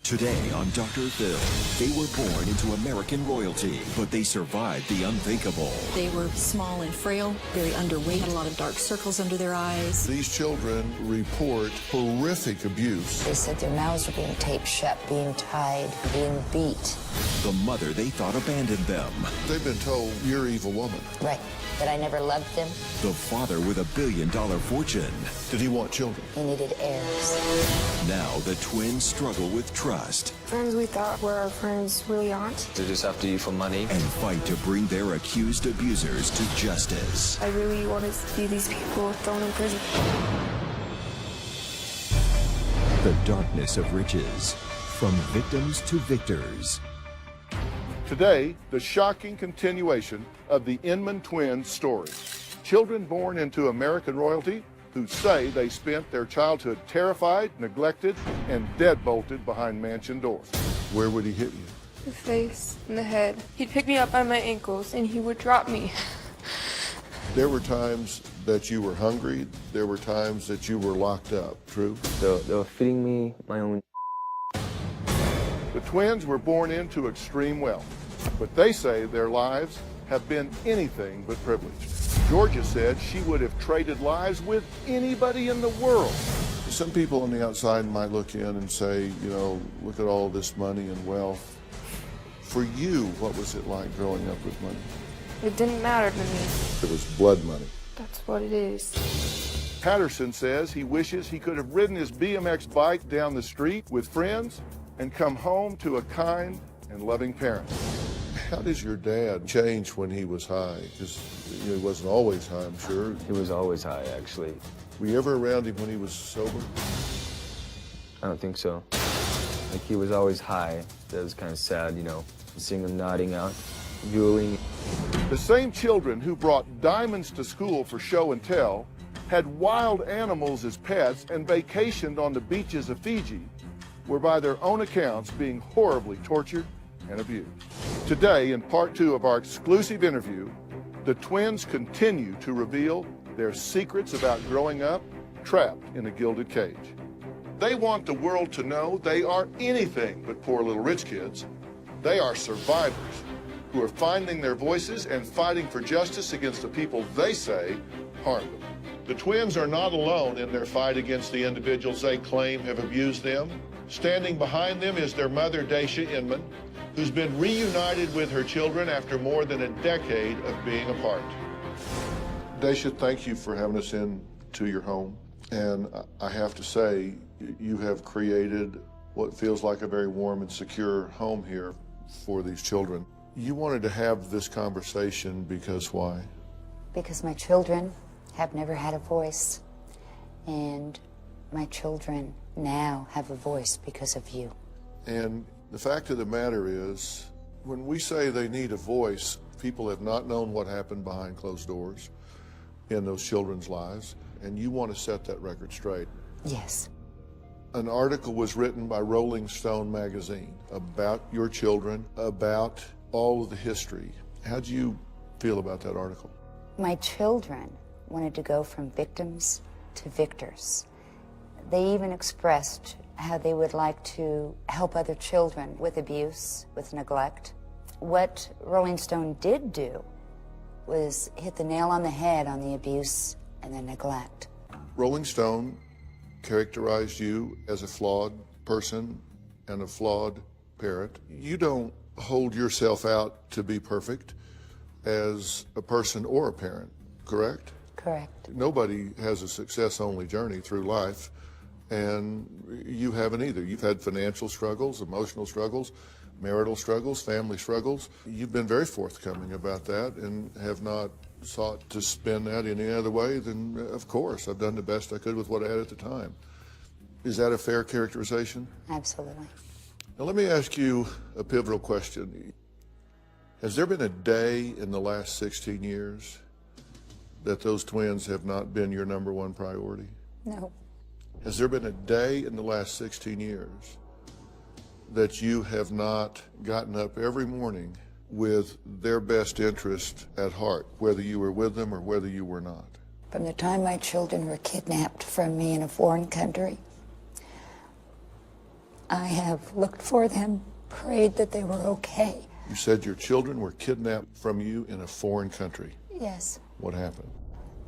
Today on Dr. Phil, they were born into American royalty, but they survived the unthinkable. They were small and frail, very underweight, had a lot of dark circles under their eyes. These children report horrific abuse. They said their mouths were being taped shut, being tied, being beat. The mother they thought abandoned them. They've been told, you're an evil woman. Right. That I never loved them. The father with $1 billion fortune. Did he want children? He needed heirs. Now the twins struggle with trust. Friends we thought were our friends really aren't. They're just after you for money. And fight to bring their accused abusers to justice. I really wanted to see these people thrown in prison. The darkness of riches. From victims to victors. Today, the shocking continuation of the Inman twins' story. Children born into American royalty who say they spent their childhood terrified, neglected, and deadbolted behind mansion doors. Where would he hit you? The face and the head. He'd pick me up by my ankles and he would drop me. There were times that you were hungry. There were times that you were locked up. True? They were feeding me my own. The twins were born into extreme wealth, but they say their lives have been anything but privileged. Georgia said she would have traded lives with anybody in the world. Some people on the outside might look in and say, you know, look at all this money and wealth. For you, what was it like growing up with money? It didn't matter to me. It was blood money. That's what it is. Patterson says he wishes he could have ridden his BMX bike down the street with friends and come home to a kind and loving parent. How does your dad change when he was high? Because he wasn't always high, I'm sure. He was always high, actually. Were you ever around him when he was sober? I don't think so. Like, he was always high. That was kind of sad, you know, seeing him nodding out, drooling. The same children who brought diamonds to school for show and tell had wild animals as pets and vacationed on the beaches of Fiji were by their own accounts being horribly tortured and abused. Today, in part 2 of our exclusive interview, the twins continue to reveal their secrets about growing up trapped in a gilded cage. They want the world to know they are anything but poor little rich kids. They are survivors who are finding their voices and fighting for justice against the people they say harmed them. The twins are not alone in their fight against the individuals they claim have abused them. Standing behind them is their mother, Daisha Inman, who's been reunited with her children after more than a decade of being apart. Daisha, thank you for having us into your home. And I have to say, you have created what feels like a very warm and secure home here for these children. You wanted to have this conversation because why? Because my children have never had a voice. And my children now have a voice because of you. And the fact of the matter is, when we say they need a voice, people have not known what happened behind closed doors in those children's lives, and you want to set that record straight. Yes. An article was written by Rolling Stone magazine about your children, about all of the history. How do you feel about that article? My children wanted to go from victims to victors. They even expressed how they would like to help other children with abuse, with neglect. What Rolling Stone did do was hit the nail on the head on the abuse and the neglect. Rolling Stone characterized you as a flawed person and a flawed parent. You don't hold yourself out to be perfect as a person or a parent, correct? Correct. Nobody has a success-only journey through life, and you haven't either. You've had financial struggles, emotional struggles, marital struggles, family struggles. You've been very forthcoming about that and have not sought to spin that any other way than, of course, I've done the best I could with what I had at the time. Is that a fair characterization? Absolutely. Now let me ask you a pivotal question. Has there been a day in the last 16 years that those twins have not been your number one priority? No. Has there been a day in the last 16 years that you have not gotten up every morning with their best interest at heart, whether you were with them or whether you were not? From the time my children were kidnapped from me in a foreign country, I have looked for them, prayed that they were okay. You said your children were kidnapped from you in a foreign country. Yes. What happened?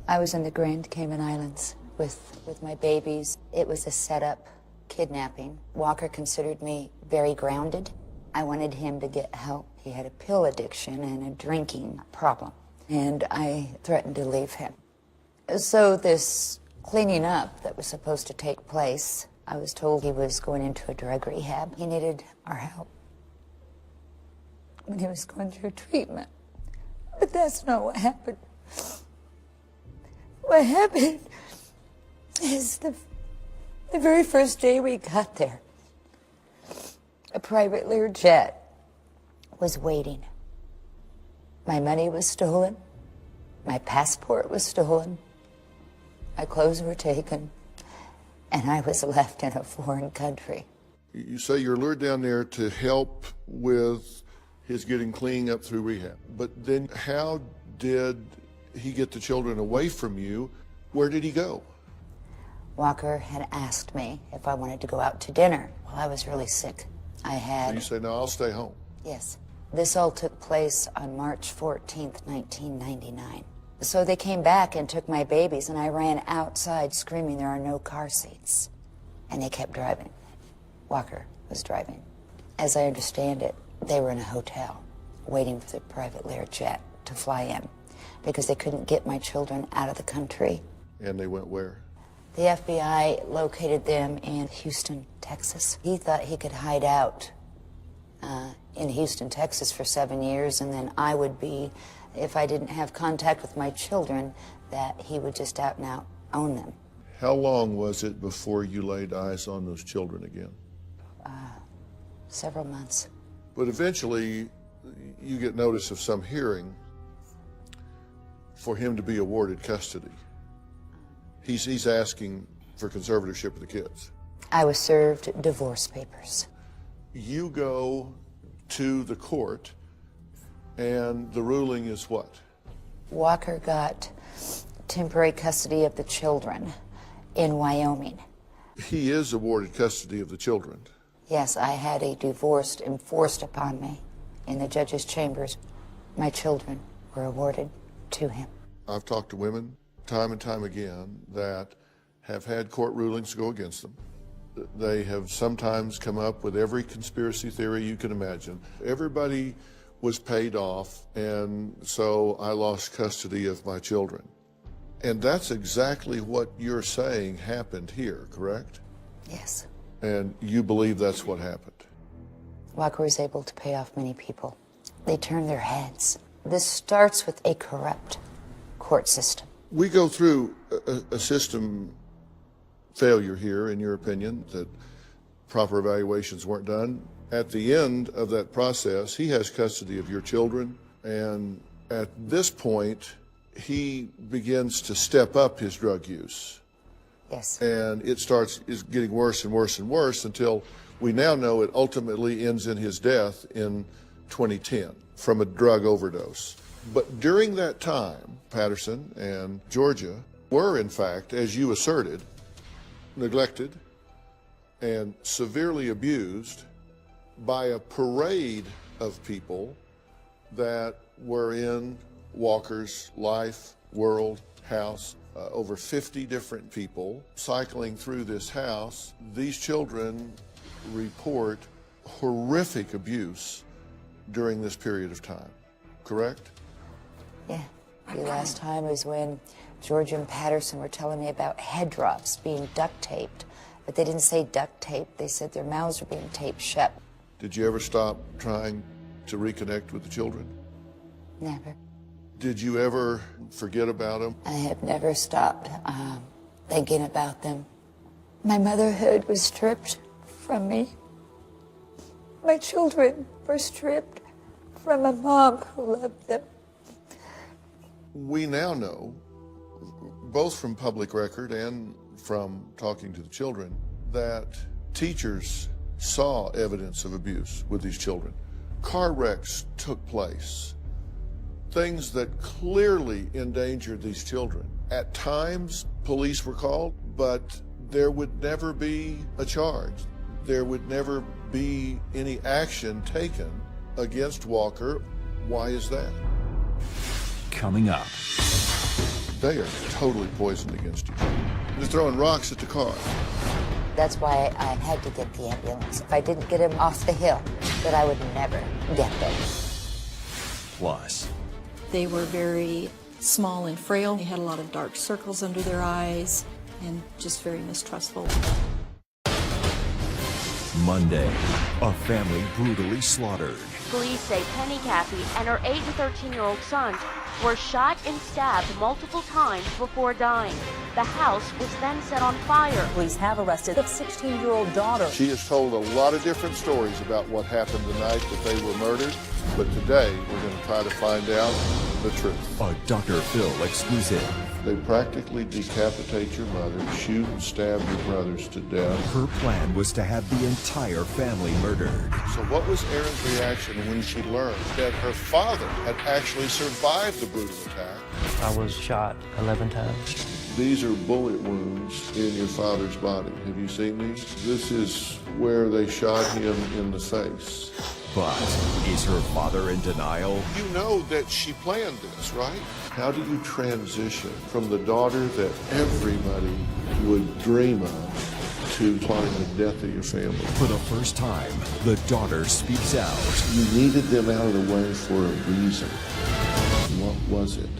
I was in the Grand Cayman Islands with my babies. It was a setup kidnapping. Walker considered me very grounded. I wanted him to get help. He had a pill addiction and a drinking problem, and I threatened to leave him. So this cleaning up that was supposed to take place, I was told he was going into a drug rehab. He needed our help when he was going through treatment. But that's not what happened. What happened is the very first day we got there, a private Learjet was waiting. My money was stolen. My passport was stolen. My clothes were taken. And I was left in a foreign country. You say you're lured down there to help with his getting clean up through rehab. But then how did he get the children away from you? Where did he go? Walker had asked me if I wanted to go out to dinner. Well, I was really sick. I had... And you say, no, I'll stay home. Yes. This all took place on March 14th, 1999. So they came back and took my babies, and I ran outside screaming, there are no car seats. And they kept driving. Walker was driving. As I understand it, they were in a hotel waiting for the private Learjet to fly in because they couldn't get my children out of the country. And they went where? The FBI located them in Houston, Texas. He thought he could hide out in Houston, Texas for 7 years, and then I would be, if I didn't have contact with my children, that he would just out and out own them. How long was it before you laid eyes on those children again? Several months. But eventually, you get notice of some hearing for him to be awarded custody. He's asking for conservatorship of the kids. I was served divorce papers. You go to the court, and the ruling is what? Walker got temporary custody of the children in Wyoming. He is awarded custody of the children. Yes, I had a divorce enforced upon me in the judge's chambers. My children were awarded to him. I've talked to women time and time again that have had court rulings go against them. They have sometimes come up with every conspiracy theory you can imagine. Everybody was paid off, and so I lost custody of my children. And that's exactly what you're saying happened here, correct? Yes. And you believe that's what happened? Walker was able to pay off many people. They turned their heads. This starts with a corrupt court system. We go through a system failure here, in your opinion, that proper evaluations weren't done. At the end of that process, he has custody of your children, and at this point, he begins to step up his drug use. Yes. And it is getting worse and worse and worse until we now know it ultimately ends in his death in 2010 from a drug overdose. But during that time, Patterson and Georgia were, in fact, as you asserted, neglected and severely abused by a parade of people that were in Walker's life, world, house. Over 50 different people cycling through this house. These children report horrific abuse during this period of time, correct? Yeah. The last time was when George and Patterson were telling me about head drops being duct taped, but they didn't say duct tape. They said their mouths were being taped shut. Did you ever stop trying to reconnect with the children? Never. Did you ever forget about them? I have never stopped thinking about them. My motherhood was stripped from me. My children were stripped from a mom who loved them. We now know, both from public record and from talking to the children, that teachers saw evidence of abuse with these children. Car wrecks took place. Things that clearly endangered these children. At times, police were called, but there would never be a charge. there would never be any action taken against Walker. Why is that? Coming up. They are totally poisoned against you. They're throwing rocks at the car. That's why I had to get the ambulance. If I didn't get him off the hill, that I would never get them. Plus, They were very small and frail. They had a lot of dark circles under their eyes and just very mistrustful. Monday, a family brutally slaughtered. Police say Penny Caffey and her 8 and 13-year-old sons were shot and stabbed multiple times before dying. The house was then set on fire. Police have arrested a 16-year-old daughter. She has told a lot of different stories about what happened the night that they were murdered, but today we're going to try to find out the truth. A Dr. Phil exclusive. They practically decapitate your mother, shoot and stab your brothers to death. Her plan was to have the entire family murdered. So what was Erin's reaction when she learned that her father had actually survived the brutal attack? I was shot 11 times. These are bullet wounds in your father's body. Have you seen these? This is where they shot him in the face. But is her father in denial? You know that she planned this, right? How do you transition from the daughter that everybody would dream of to plotting the death of your family? For the first time, the daughter speaks out. You needed them out of the way for a reason. What was it?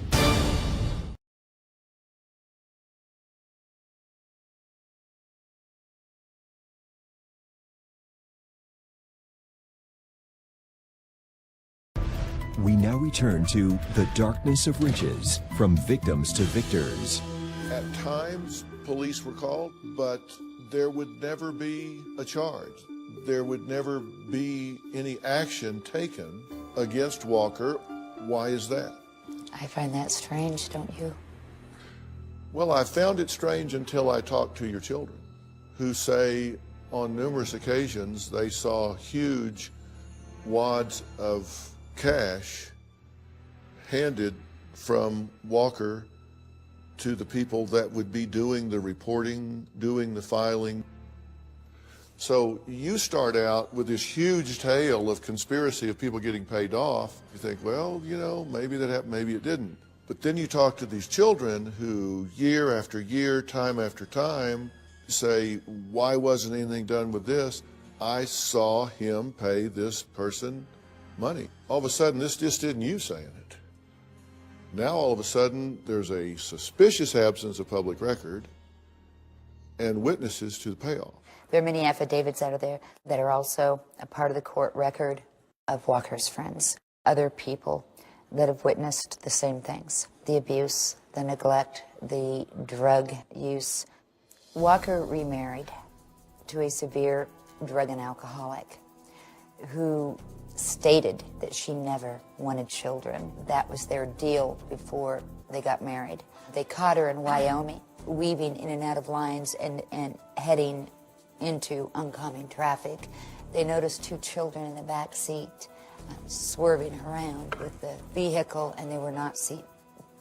We now return to The Darkness of Riches, From Victims to Victors. At times, police were called, but there would never be a charge. There would never be any action taken against Walker. Why is that? I find that strange, don't you? Well, I found it strange until I talked to your children, who say on numerous occasions they saw huge wads of cash handed from Walker to the people that would be doing the reporting, doing the filing. So you start out with this huge tale of conspiracy of people getting paid off. You think, well, you know, maybe that happened, maybe it didn't. But then you talk to these children who year after year, time after time, say, why wasn't anything done with this? I saw him pay this person money. All of a sudden, this just isn't you saying it. Now, all of a sudden, there's a suspicious absence of public record and witnesses to the payoff. There are many affidavits out of there that are also a part of the court record of Walker's friends, other people that have witnessed the same things, the abuse, the neglect, the drug use. Walker remarried to a severe drug and alcoholic who stated that she never wanted children. That was their deal before they got married. They caught her in Wyoming, weaving in and out of lines and heading into oncoming traffic. They noticed 2 children in the back seat swerving around with the vehicle, and they were not seat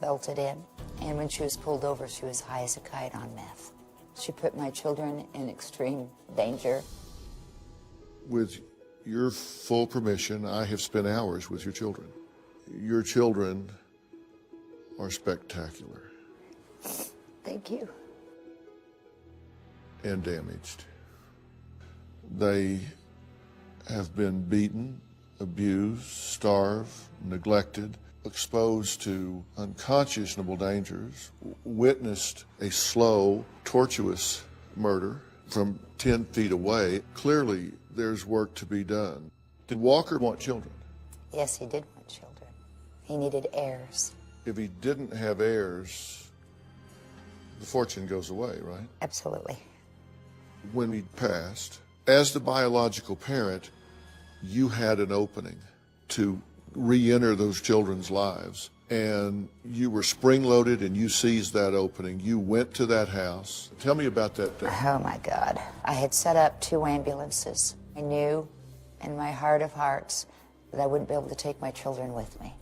belted in. And when she was pulled over, she was high as a kite on meth. She put my children in extreme danger. With your full permission, I have spent hours with your children. Your children are spectacular. Thank you. And damaged. They have been beaten, abused, starved, neglected, exposed to unconscionable dangers, witnessed a slow, tortuous murder from 10 feet away. Clearly, there's work to be done. Did Walker want children? Yes, he did want children. He needed heirs. If he didn't have heirs, the fortune goes away, right? Absolutely. When he passed, as the biological parent, you had an opening to re-enter those children's lives. And you were spring-loaded and you seized that opening. You went to that house. Tell me about that day. Oh my God. I had set up 2 ambulances. I knew in my heart of hearts that I wouldn't be able to take my children with me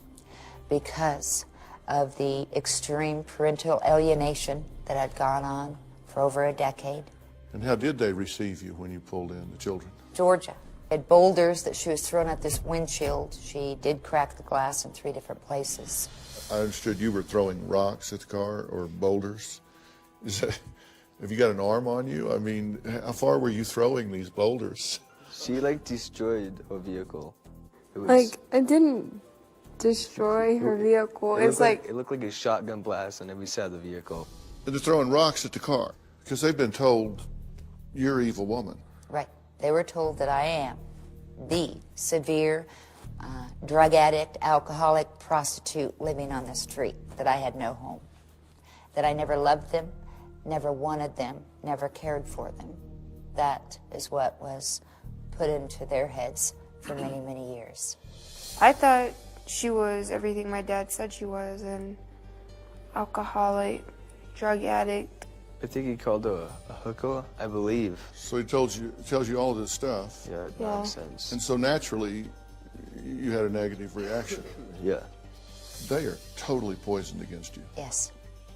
because of the extreme parental alienation that had gone on for over a decade. And how did they receive you when you pulled in, the children? Georgia had boulders that she was throwing at this windshield. She did crack the glass in 3 different places. I understood you were throwing rocks at the car or boulders. Have you got an arm on you? I mean, how far were you throwing these boulders? She like destroyed a vehicle. It was, Like, I didn't destroy her vehicle. It's like it looked like a shotgun blast on every side of the vehicle. They're throwing rocks at the car because they've been told you're an evil woman. Right. They were told that I am the severe drug addict, alcoholic, prostitute living on the street, that I had no home, that I never loved them, never wanted them, never cared for them. That is what was put into their heads for many, many years. I thought she was everything my dad said she was, an alcoholic, drug addict. I think he called her a hooker, I believe. So he tells you all of this stuff. Yeah, nonsense. And so naturally, you had a negative reaction. Yeah. They are totally poisoned against you. Yes.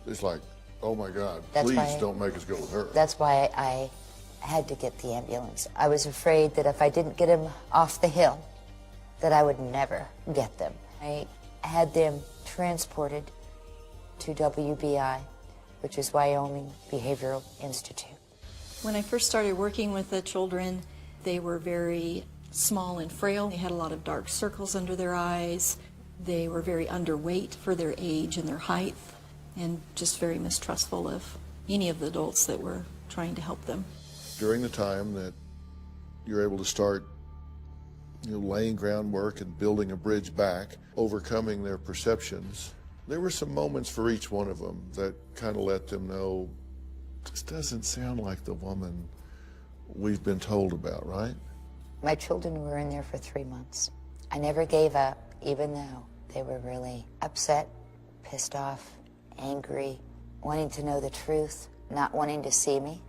It's like, oh my God, That's please why- don't make us go with her. That's why I had to get the ambulance. I was afraid that if I didn't get them off the hill, that I would never get them. I had them transported to WBI, which is Wyoming Behavioral Institute. When I first started working with the children, they were very small and frail. They had a lot of dark circles under their eyes. They were very underweight for their age and their height, and just very mistrustful of any of the adults that were trying to help them. During the time that you're able to start laying groundwork and building a bridge back, overcoming their perceptions, there were some moments for each one of them that kind of let them know, this doesn't sound like the woman we've been told about, right? My children were in there for 3 months. I never gave up, even though they were really upset, pissed off, angry, wanting to know the truth, not wanting to see me.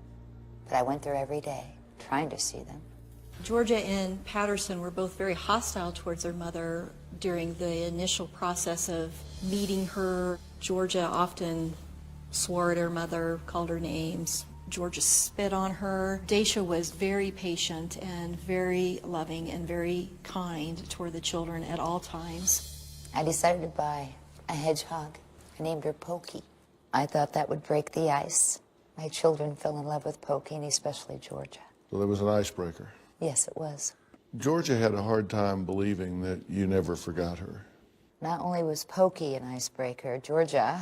But I went there every day, trying to see them. Georgia and Patterson were both very hostile towards their mother during the initial process of meeting her. Georgia often swore at her mother, called her names. Georgia spit on her. Daisha was very patient and very loving and very kind toward the children at all times. I decided to buy a hedgehog. I named her Pokey. I thought that would break the ice. My children fell in love with Pokey, and especially Georgia. So there was an icebreaker. Yes, it was. Georgia had a hard time believing that you never forgot her. Not only was Pokey an icebreaker, Georgia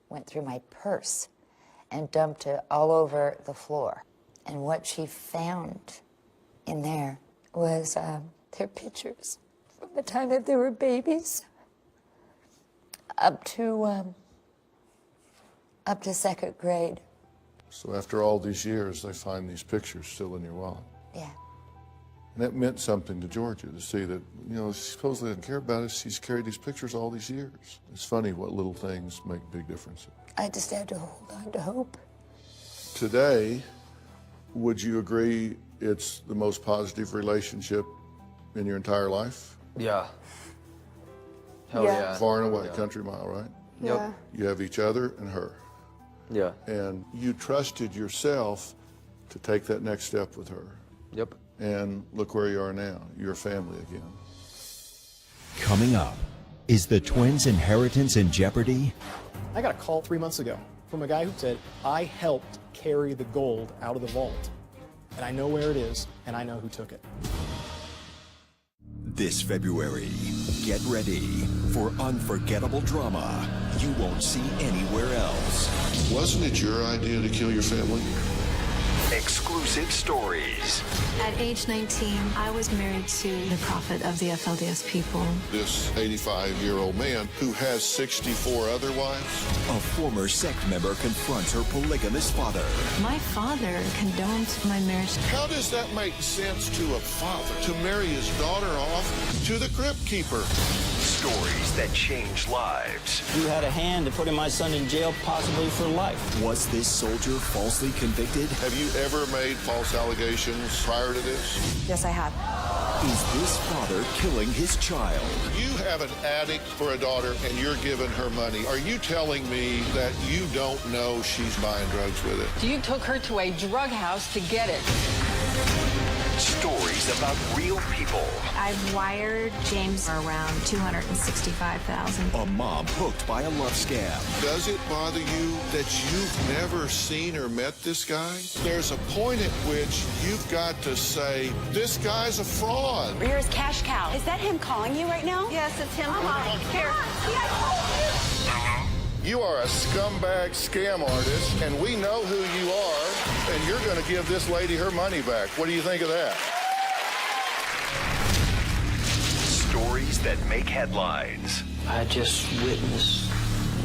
went through my purse and dumped it all over the floor. And what she found in there was their pictures from the time that they were babies up to 2nd grade. So after all these years, they find these pictures still in your wallet. Yeah. And that meant something to Georgia to see that, she supposedly didn't care about us. She's carried these pictures all these years. It's funny what little things make big differences. I just had to hold on to hope. Today, would you agree it's the most positive relationship in your entire life? Yeah. Hell Yeah. yeah. Far and away, Yeah. country mile, right? Yep. Yeah. You have each other and her. Yeah. And you trusted yourself to take that next step with her. Yep. And look where you are now. You're a family again. Coming up, is the twins' inheritance in jeopardy? I got a call 3 months ago from a guy who said, I helped carry the gold out of the vault, and I know where it is, and I know who took it. This February, get ready for unforgettable drama you won't see anywhere else. Wasn't it your idea to kill your family? Exclusive stories. At age 19, I was married to the prophet of the FLDS people. This 85-year-old man who has 64 other wives? A former sect member confronts her polygamous father. My father condoned my marriage. How does that make sense to a father to marry his daughter off to the crypt keeper? Stories that change lives. You had a hand to putting my son in jail, possibly for life. Was this soldier falsely convicted? Have you ever made false allegations prior to this? Yes, I have. Is this father killing his child? You have an addict for a daughter and you're giving her money. Are you telling me that you don't know she's buying drugs with it? You took her to a drug house to get it. Stories about real people. I've wired James around $265,000. A mom hooked by a love scam. Does it bother you that you've never seen or met this guy? There's a point at which you've got to say, this guy's a fraud. Here's Cash Cow. Is that him calling you right now? Yes, it's him. Here. You are a scumbag scam artist, and we know who you are, and you're going to give this lady her money back. What do you think of that? Stories that make headlines. I just witnessed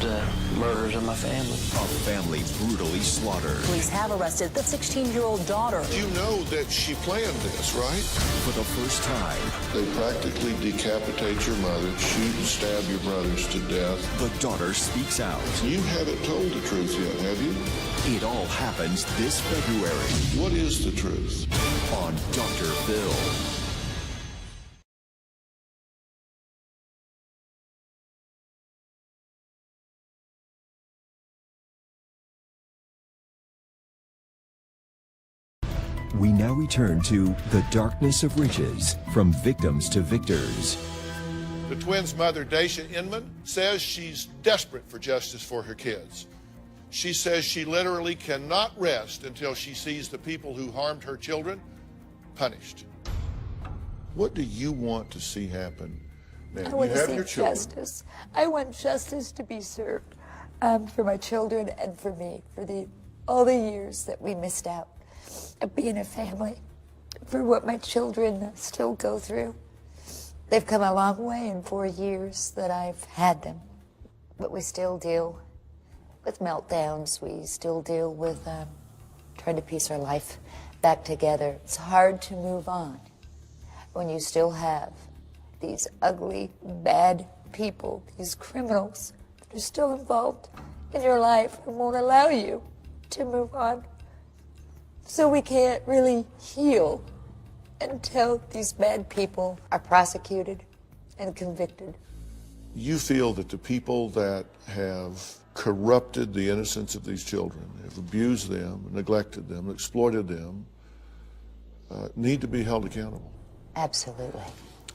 the murders of my family. A family brutally slaughtered. Police have arrested the 16-year-old daughter. You know that she planned this, right? For the first time, They practically decapitate your mother, shoot and stab your brothers to death. the daughter speaks out. You haven't told the truth yet, have you? It all happens this February What is the truth? on Dr. Phil. We now return to The Darkness of Riches, From Victims to Victors. The twins' mother, Daisha Inman, says she's desperate for justice for her kids. She says she literally cannot rest until she sees the people who harmed her children punished. What do you want to see happen now? I want You to have see your children. justice. I want justice to be served for my children and for me, for all the years that we missed out of being a family, for what my children still go through. They've come a long way in 4 years that I've had them, but we still deal with meltdowns. We still deal with trying to piece our life back together. It's hard to move on when you still have these ugly, bad people, these criminals that are still involved in your life and won't allow you to move on. So we can't really heal until these bad people are prosecuted and convicted. You feel that the people that have corrupted the innocence of these children, have abused them, neglected them, exploited them, need to be held accountable. Absolutely.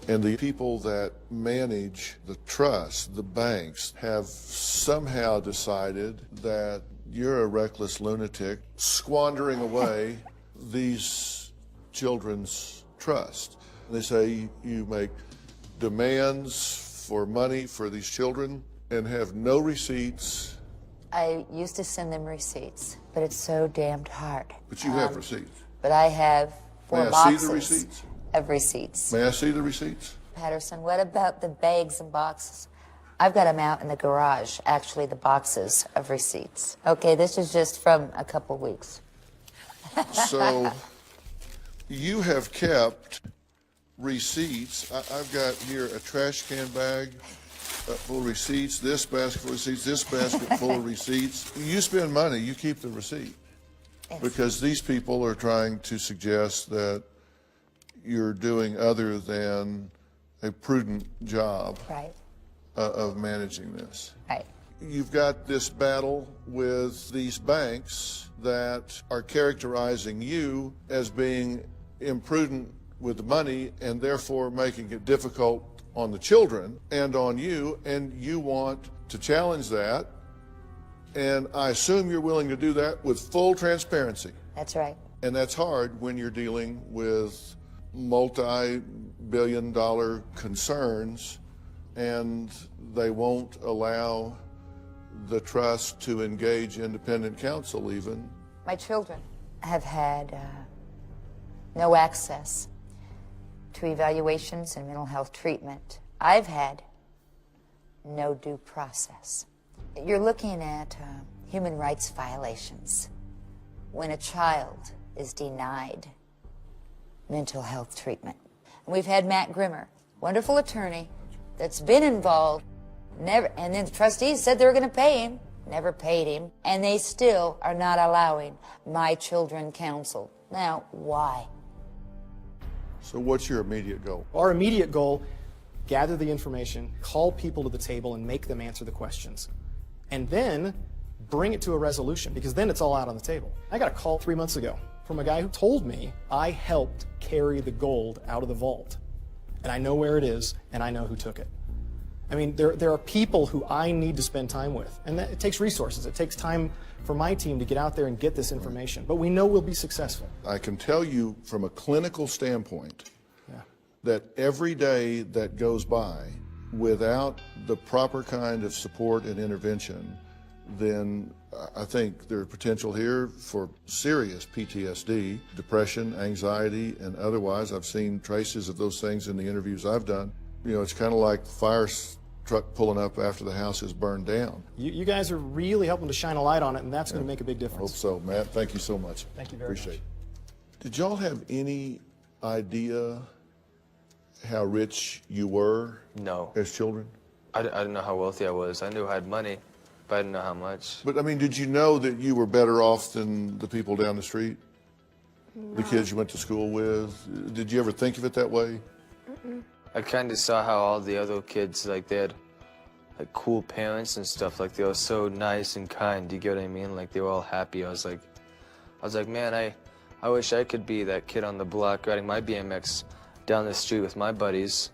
And the people that manage the trust, the banks, have somehow decided that you're a reckless lunatic squandering away these children's trust. They say you make demands for money for these children and have no receipts. I used to send them receipts, but it's so damned hard. But you have receipts. But I have 4 May I boxes see the receipts? of receipts. May I see the receipts? Patterson, what about the bags and boxes? I've got them out in the garage, actually, the boxes of receipts. Okay, this is just from a couple weeks. So you have kept receipts. I've got here a trash can bag full of receipts, this basket full of receipts, this basket full of receipts. You spend money, you keep the receipt. Yes. Because these people are trying to suggest that you're doing other than a prudent job. Right. Of managing this. Right. You've got this battle with these banks that are characterizing you as being imprudent with the money and therefore making it difficult on the children and on you, and you want to challenge that, and I assume you're willing to do that with full transparency. That's right. And that's hard when you're dealing with multi-billion-dollar concerns and they won't allow the trust to engage independent counsel even. My children have had no access to evaluations and mental health treatment. I've had no due process. You're looking at human rights violations when a child is denied mental health treatment. And we've had Matt Grimmer, wonderful attorney, that's been involved, and then the trustees said they were going to pay him, never paid him, and they still are not allowing my children counsel. Now, why? So what's your immediate goal? Our immediate goal, gather the information, call people to the table, and make them answer the questions. And then bring it to a resolution, because then it's all out on the table. I got a call 3 months ago from a guy who told me I helped carry the gold out of the vault. And I know where it is, and I know who took it. I mean, there are people who I need to spend time with, and it takes resources. It takes time for my team to get out there and get this information, but we know we'll be successful. I can tell you from a clinical standpoint that every day that goes by without the proper kind of support and intervention, then I think there's potential here for serious PTSD, depression, anxiety, and otherwise. I've seen traces of those things in the interviews I've done. You know, it's kind of like the fire truck pulling up after the house is burned down. You guys are really helping to shine a light on it, and that's going to make a big difference. I hope so, Matt. Thank you so much. Thank you very much. Appreciate it. Did y'all have any idea how rich you were? No. As children? I didn't know how wealthy I was. I knew I had money, but I didn't know how much. But, I mean, did you know that you were better off than the people down the street? No. The kids you went to school with? Did you ever think of it that way? I kind of saw how all the other kids, like, they had, like, cool parents and stuff. Like, they were so nice and kind. Do you get what I mean? Like, they were all happy. I was like, man, I wish I could be that kid on the block riding my BMX down the street with my buddies.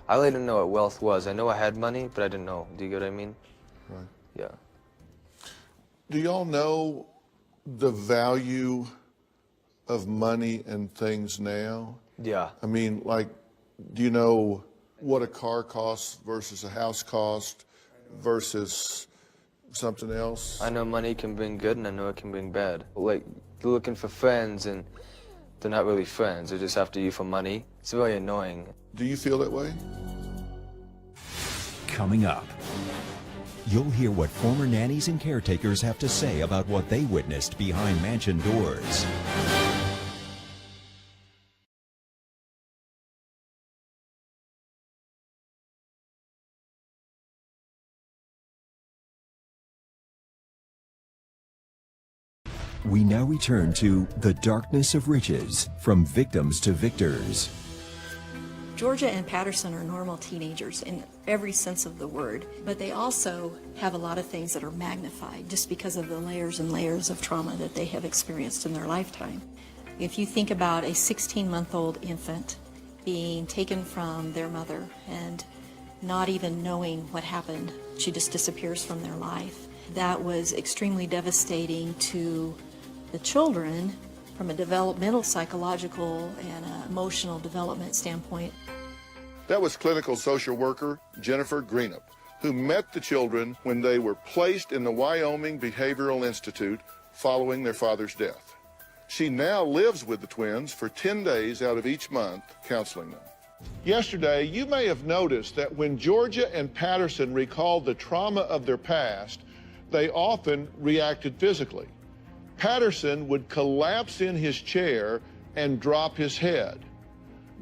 I really didn't know what wealth was. I know I had money, but I didn't know. Do you get what I mean? Right. Yeah. Do y'all know the value of money and things now? Yeah. I mean, like, do you know what a car costs versus a house cost versus something else? I know money can bring good, and I know it can bring bad. Like, they're looking for friends, and they're not really friends. They're just after you for money. It's very annoying. Do you feel that way? Coming up, you'll hear what former nannies and caretakers have to say about what they witnessed behind mansion doors. We now return to The Darkness of Riches, From Victims to Victors. Georgia and Patterson are normal teenagers in every sense of the word, but they also have a lot of things that are magnified just because of the layers and layers of trauma that they have experienced in their lifetime. If you think about a 16-month-old infant being taken from their mother and not even knowing what happened, she just disappears from their life. That was extremely devastating to the children from a developmental, psychological, and emotional development standpoint. That was clinical social worker Jennifer Greenup, who met the children when they were placed in the Wyoming Behavioral Institute following their father's death. She now lives with the twins for 10 days out of each month, counseling them. Yesterday, you may have noticed that when Georgia and Patterson recalled the trauma of their past, they often reacted physically. Patterson would collapse in his chair and drop his head.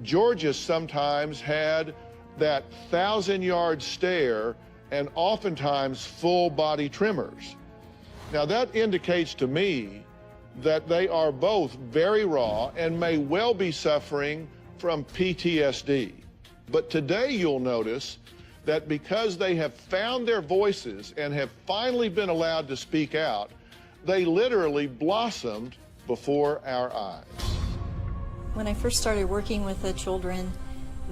Georgia sometimes had that 1,000-yard stare and oftentimes full body tremors. Now that indicates to me that they are both very raw and may well be suffering from PTSD. But today you'll notice that because they have found their voices and have finally been allowed to speak out, they literally blossomed before our eyes. When I first started working with the children,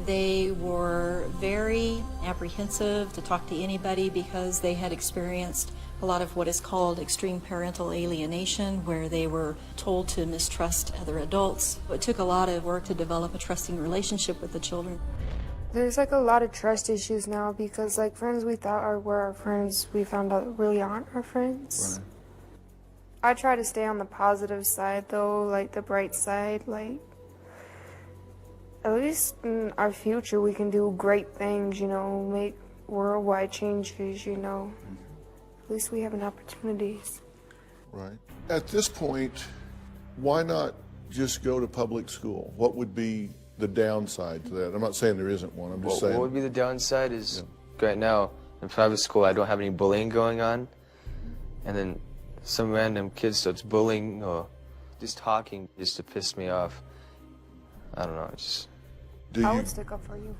they were very apprehensive to talk to anybody because they had experienced a lot of what is called extreme parental alienation, where they were told to mistrust other adults. It took a lot of work to develop a trusting relationship with the children. There's like a lot of trust issues now because like friends we thought were our friends, we found out really aren't our friends. Right. I try to stay on the positive side though, like the bright side, like at least in our future we can do great things, you know, make worldwide changes, you know. At least we have an opportunities. Right. At this point, why not just go to public school? What would be the downside to that? I'm not saying there isn't one, I'm just saying. What would be the downside is right now in private school I don't have any bullying going on, and then some random kid starts bullying or just talking just to piss me off. I don't know, I would stick up for you.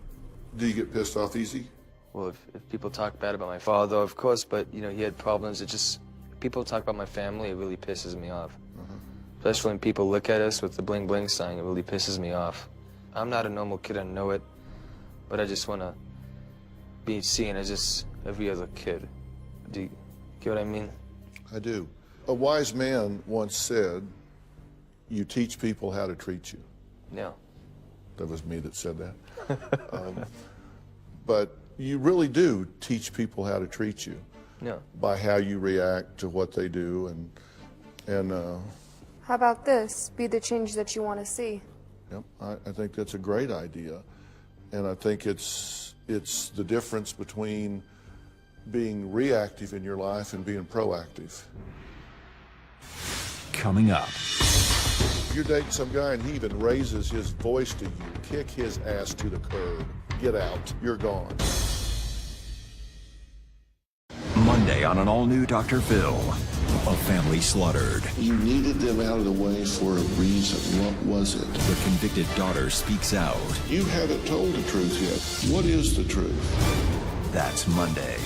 Do you get pissed off easy? Well, if people talk bad about my father, of course, but, you know, he had problems. It just, people talk about my family, it really pisses me off. Especially when people look at us with the bling bling sign, it really pisses me off. I'm not a normal kid, I know it, but I just want to be seen as just every other kid. Do you get what I mean? I do. A wise man once said, you teach people how to treat you. Yeah. That was me that said that. But you really do teach people how to treat you. Yeah. By how you react to what they do, and How about this? Be the change that you want to see. yep, I think that's a great idea, and I think it's the difference between being reactive in your life and being proactive. Coming up. If you're dating some guy and he even raises his voice to you, kick his ass to the curb. Get out. You're gone. Monday on an all-new Dr. Phil. A family slaughtered. You needed them out of the way for a reason. What was it? The convicted daughter speaks out. You haven't told the truth yet. What is the truth? That's Monday.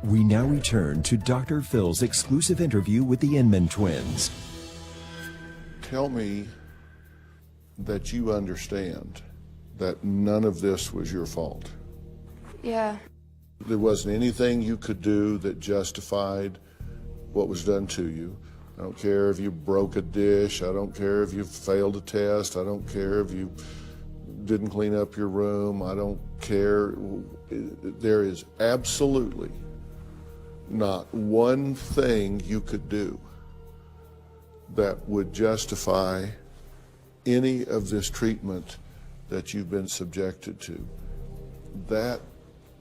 We now return to Dr. Phil's exclusive interview with the Inman twins. Tell me that you understand that none of this was your fault. Yeah. There wasn't anything you could do that justified what was done to you. I don't care if you broke a dish. I don't care if you failed a test. I don't care if you didn't clean up your room. I don't care. There is absolutely not one thing you could do that would justify any of this treatment that you've been subjected to. That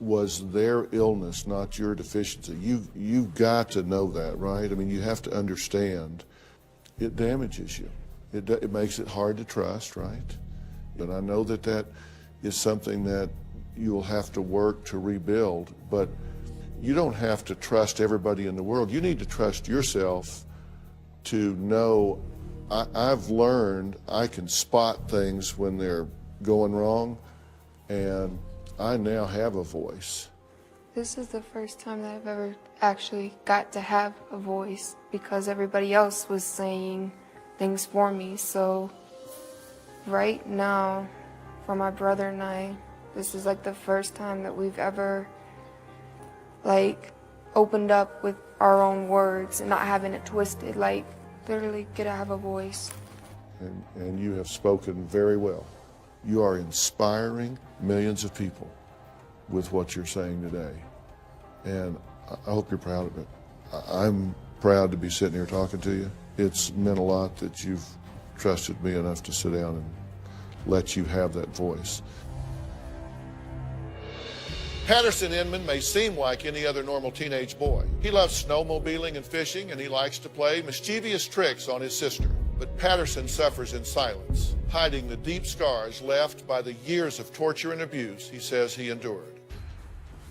was their illness, not your deficiency. You've got to know that, right? I mean, you have to understand it damages you. It makes it hard to trust, right? And I know that that is something that you'll have to work to rebuild, but you don't have to trust everybody in the world. You need to trust yourself to know, I've learned I can spot things when they're going wrong, and I now have a voice. This is the first time that I've ever actually got to have a voice because everybody else was saying things for me. So right now, for my brother and I, this is like the first time that we've ever opened up with our own words and not having it twisted, literally get to have a voice. And you have spoken very well. You are inspiring millions of people with what you're saying today. And I hope you're proud of it. I'm proud to be sitting here talking to you. It's meant a lot that you've trusted me enough to sit down and let you have that voice. Patterson Inman may seem like any other normal teenage boy. He loves snowmobiling and fishing, and he likes to play mischievous tricks on his sister. But Patterson suffers in silence, hiding the deep scars left by the years of torture and abuse he says he endured.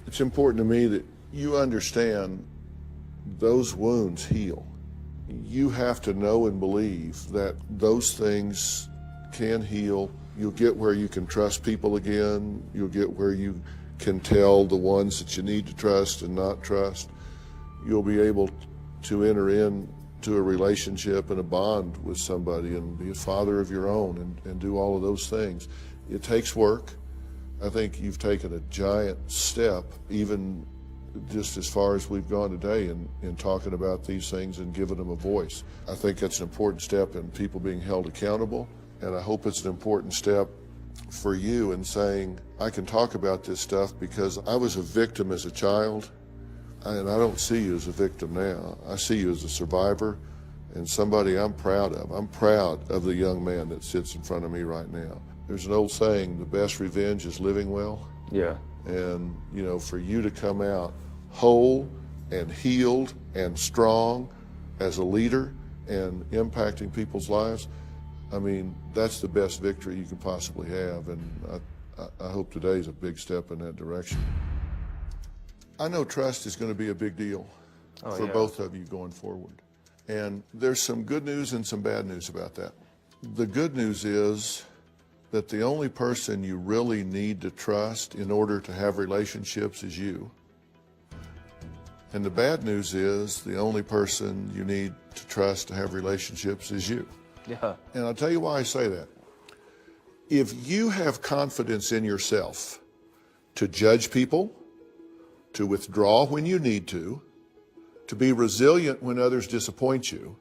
It's important to me that you understand those wounds heal. You have to know and believe that those things can heal. You'll get where you can trust people again. You'll get where you can tell the ones that you need to trust and not trust. You'll be able to enter into a relationship and a bond with somebody and be a father of your own and do all of those things. It takes work. I think you've taken a giant step, even just as far as we've gone today in talking about these things and giving them a voice. I think that's an important step in people being held accountable, and I hope it's an important step for you in saying, I can talk about this stuff because I was a victim as a child, and I don't see you as a victim now. I see you as a survivor and somebody I'm proud of. I'm proud of the young man that sits in front of me right now. There's an old saying, the best revenge is living well. Yeah. And, you know, for you to come out whole and healed and strong as a leader and impacting people's lives, I mean, that's the best victory you can possibly have, and I hope today is a big step in that direction. I know trust is going to be a big deal for both of you going forward. And there's some good news and some bad news about that. The good news is that the only person you really need to trust in order to have relationships is you. And the bad news is the only person you need to trust to have relationships is you. Yeah. And I'll tell you why I say that. If you have confidence in yourself to judge people, to withdraw when you need to be resilient when others disappoint you,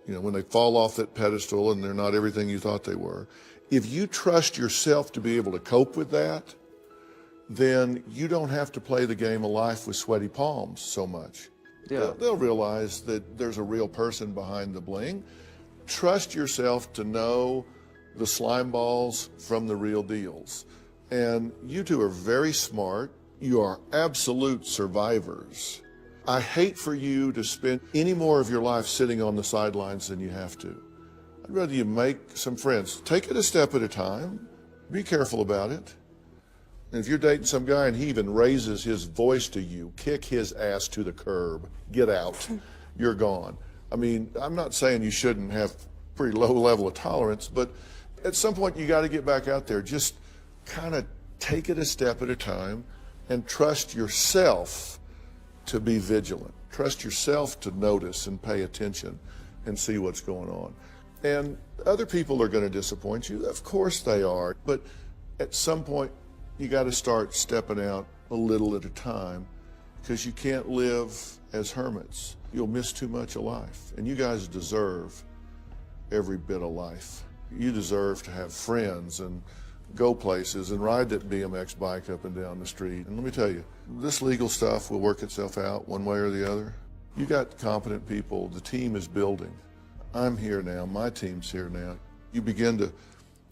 you know, when they fall off that pedestal and they're not everything you thought they were, if you trust yourself to be able to cope with that, then you don't have to play the game of life with sweaty palms so much. Yeah. They'll realize that there's a real person behind the bling. Trust yourself to know the slime balls from the real deals. And you two are very smart. You are absolute survivors. I hate for you to spend any more of your life sitting on the sidelines than you have to. I'd rather you make some friends. Take it a step at a time. Be careful about it. And if you're dating some guy and he even raises his voice to you, kick his ass to the curb. Get out. You're gone. I mean, I'm not saying you shouldn't have pretty low level of tolerance, but at some point you got to get back out there. Just kind of take it a step at a time and trust yourself to be vigilant. Trust yourself to notice and pay attention and see what's going on. And other people are going to disappoint you. Of course they are. But at some point, you got to start stepping out a little at a time, because you can't live as hermits. You'll miss too much of life. And you guys deserve every bit of life. You deserve to have friends and go places and ride that BMX bike up and down the street. And let me tell you, this legal stuff will work itself out one way or the other. You got competent people. The team is building. I'm here now. My team's here now. You begin to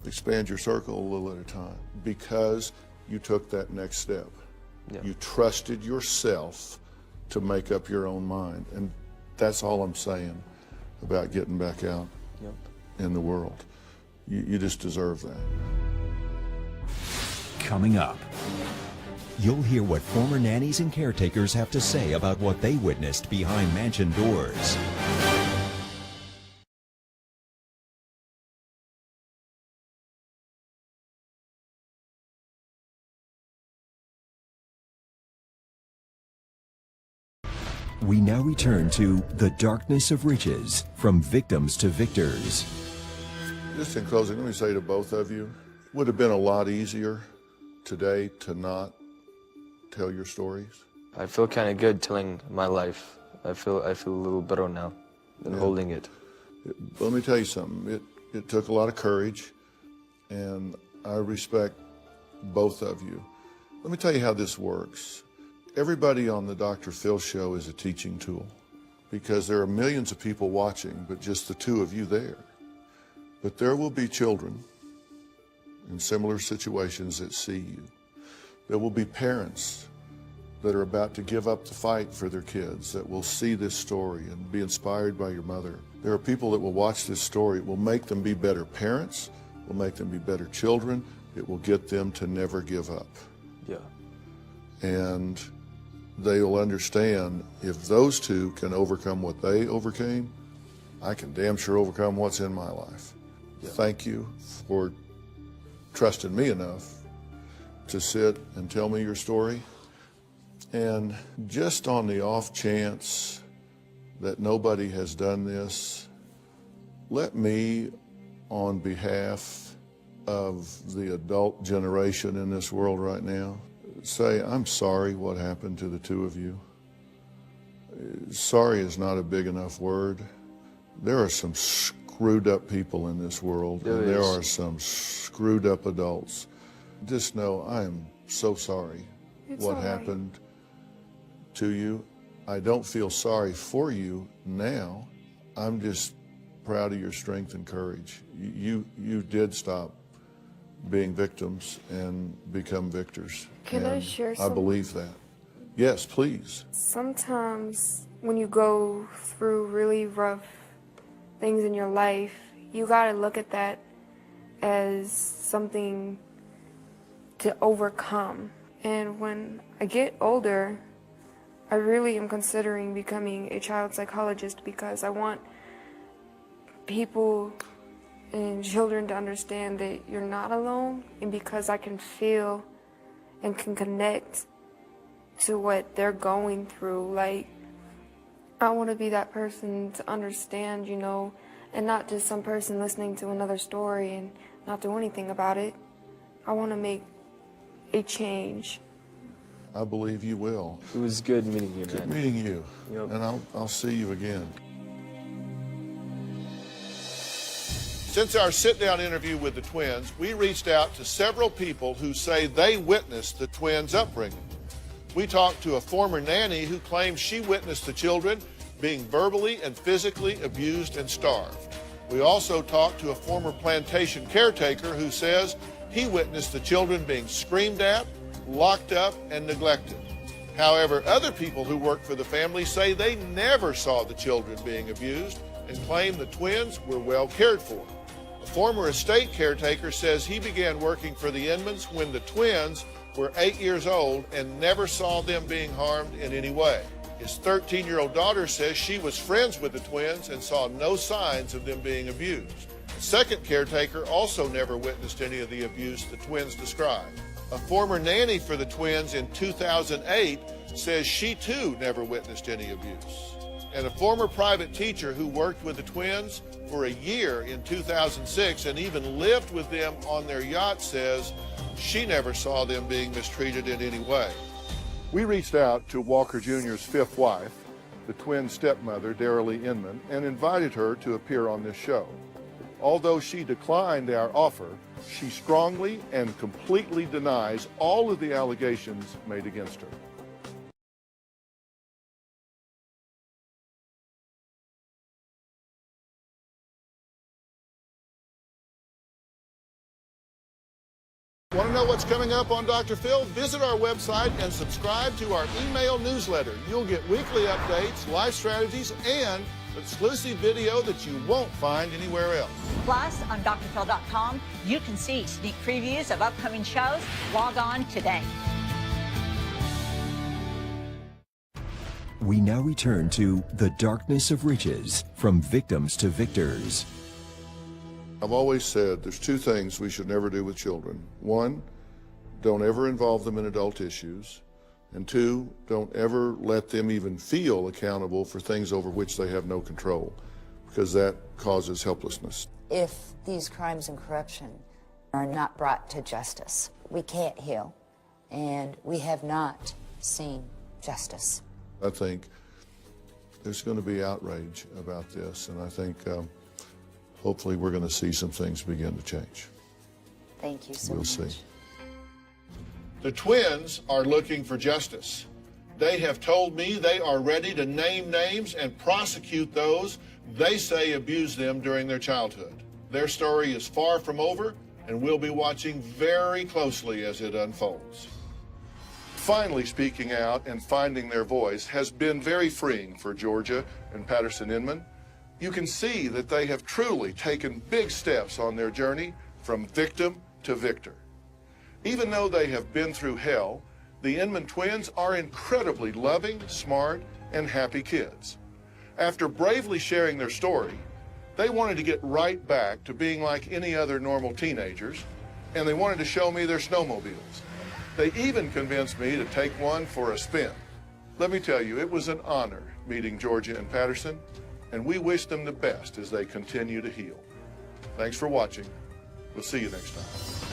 expand your circle a little at a time because you took that next step. Yeah. You trusted yourself to make up your own mind. And that's all I'm saying about getting back out in the world. You just deserve that. Coming up, you'll hear what former nannies and caretakers have to say about what they witnessed behind mansion doors. We now return to The Darkness of Riches, From Victims to Victors. Just in closing, let me say to both of you, it would have been a lot easier today to not tell your stories. I feel kind of good telling my life. I feel a little better now than holding it. Let me tell you something. It took a lot of courage, and I respect both of you. Let me tell you how this works. Everybody on the Dr. Phil show is a teaching tool, because there are millions of people watching, but just the two of you there. But there will be children in similar situations that see you. There will be parents that are about to give up the fight for their kids that will see this story and be inspired by your mother. There are people that will watch this story. It will make them be better parents, will make them be better children. It will get them to never give up. Yeah. And they will understand if those two can overcome what they overcame, I can damn sure overcome what's in my life. Yeah. Thank you for trusting me enough to sit and tell me your story. And just on the off chance that nobody has done this, let me, on behalf of the adult generation in this world right now, say I'm sorry what happened to the two of you. Sorry is not a big enough word. There are some screwed up people in this world, and there are some screwed up adults. Just know I am so sorry what happened to you. I don't feel sorry for you now. I'm just proud of your strength and courage. You did stop being victims and become victors. Can I share I believe that. Yes, please. Sometimes when you go through really rough things in your life, you gotta look at that as something to overcome. And when I get older, I really am considering becoming a child psychologist because I want people and children to understand that you're not alone, and because I can feel and can connect to what they're going through. Like, I want to be that person to understand, you know, and not just some person listening to another story and not do anything about it. I want to make a change. I believe you will. It was good meeting you, man. Good meeting you. Yep. And I'll see you again. Since our sit-down interview with the twins, we reached out to several people who say they witnessed the twins' upbringing. We talked to a former nanny who claims she witnessed the children being verbally and physically abused and starved. We also talked to a former plantation caretaker who says he witnessed the children being screamed at, locked up, and neglected. However, other people who work for the family say they never saw the children being abused and claim the twins were well cared for. A former estate caretaker says he began working for the Inmans when the twins were 8 years old and never saw them being harmed in any way. His 13-year-old daughter says she was friends with the twins and saw no signs of them being abused. The second caretaker also never witnessed any of the abuse the twins described. A former nanny for the twins in 2008 says she too never witnessed any abuse. And a former private teacher who worked with the twins for a year in 2006 and even lived with them on their yacht says she never saw them being mistreated in any way. We reached out to Walker Jr.'s fifth wife, the twin stepmother, Darylee Inman, and invited her to appear on this show. Although she declined our offer, she strongly and completely denies all of the allegations made against her. Want to know what's coming up on Dr. Phil? Visit our website and subscribe to our email newsletter. You'll get weekly updates, life strategies, and exclusive video that you won't find anywhere else. Plus, on drphil.com, you can see sneak previews of upcoming shows. Log on today. We now return to The Darkness of Riches, From Victims to Victors. I've always said there's two things we should never do with children. One, don't ever involve them in adult issues. And two, don't ever let them even feel accountable for things over which they have no control, because that causes helplessness. If these crimes and corruption are not brought to justice, we can't heal, and we have not seen justice. I think there's going to be outrage about this, and I think hopefully we're going to see some things begin to change. Thank you so much. We'll see. The twins are looking for justice. They have told me they are ready to name names and prosecute those they say abused them during their childhood. Their story is far from over, and we'll be watching very closely as it unfolds. Finally speaking out and finding their voice has been very freeing for Georgia and Patterson Inman. You can see that they have truly taken big steps on their journey from victim to victor. Even though they have been through hell, the Inman twins are incredibly loving, smart, and happy kids. After bravely sharing their story, they wanted to get right back to being like any other normal teenagers, and they wanted to show me their snowmobiles. They even convinced me to take one for a spin. Let me tell you, it was an honor meeting Georgia and Patterson, and we wish them the best as they continue to heal. Thanks for watching. We'll see you next time.